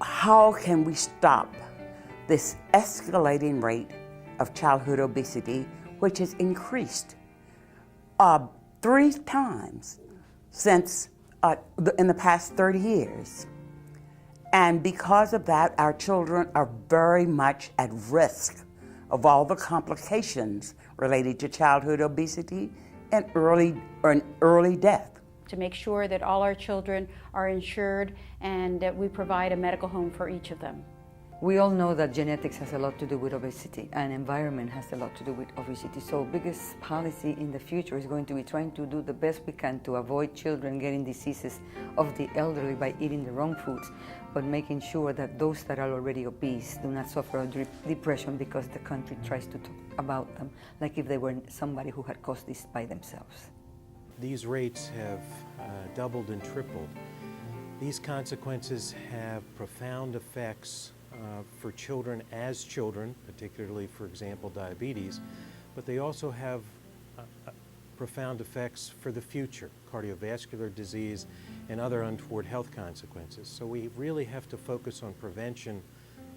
how can we stop this escalating rate of childhood obesity, which has increased 3 times since in the past 30 years. And because of that, our children are very much at risk of all the complications related to childhood obesity and early death. To make sure that all our children are insured and that we provide a medical home for each of them. We all know that genetics has a lot to do with obesity and environment has a lot to do with obesity. So biggest policy in the future is going to be trying to do the best we can to avoid children getting diseases of the elderly by eating the wrong foods, but making sure that those that are already obese do not suffer depression because the country tries to talk about them like if they were somebody who had caused this by themselves. These rates have doubled and tripled. These consequences have profound effects for children as children, particularly, for example, diabetes, but they also have profound effects for the future, cardiovascular disease and other untoward health consequences. So we really have to focus on prevention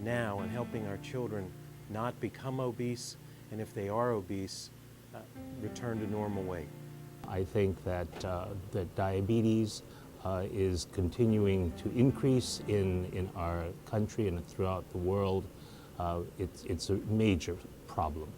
now and helping our children not become obese, and if they are obese, return to normal weight. I think that that diabetes is continuing to increase in our country and throughout the world. It's a major problem.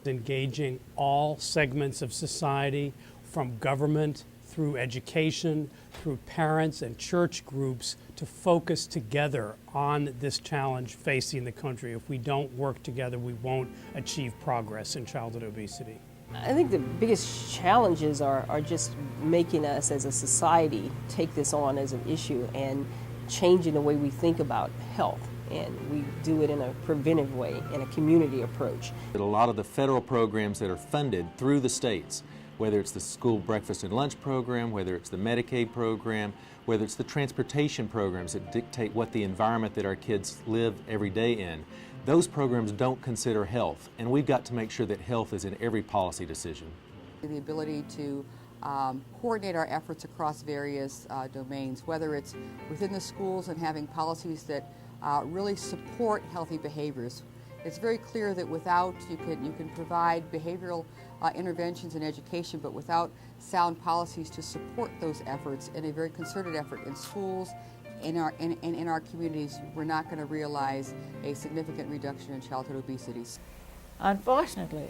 Engaging all segments of society, from government through education, through parents and church groups, to focus together on this challenge facing the country. If we don't work together, we won't achieve progress in childhood obesity. I think the biggest challenges are just making us as a society take this on as an issue and changing the way we think about health. And we do it in a preventive way, in a community approach. A lot of the federal programs that are funded through the states, whether it's the school breakfast and lunch program, whether it's the Medicaid program, whether it's the transportation programs that dictate what the environment that our kids live every day in, those programs don't consider health, and we've got to make sure that health is in every policy decision. The ability to coordinate our efforts across various domains, whether it's within the schools and having policies that really support healthy behaviors. It's very clear that without, you can provide behavioral interventions and education, but without sound policies to support those efforts in a very concerted effort in schools, in our communities, we're not going to realize a significant reduction in childhood obesity. Unfortunately,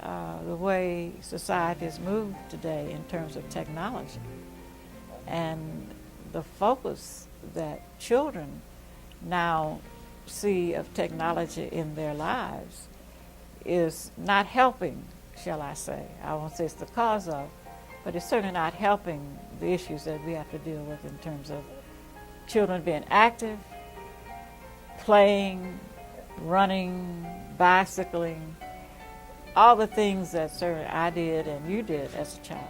the way society has moved today in terms of technology and the focus that children now see of technology in their lives is not helping, shall I say. I won't say it's the cause of, but it's certainly not helping the issues that we have to deal with in terms of children being active, playing, running, bicycling, all the things that certainly I did and you did as a child.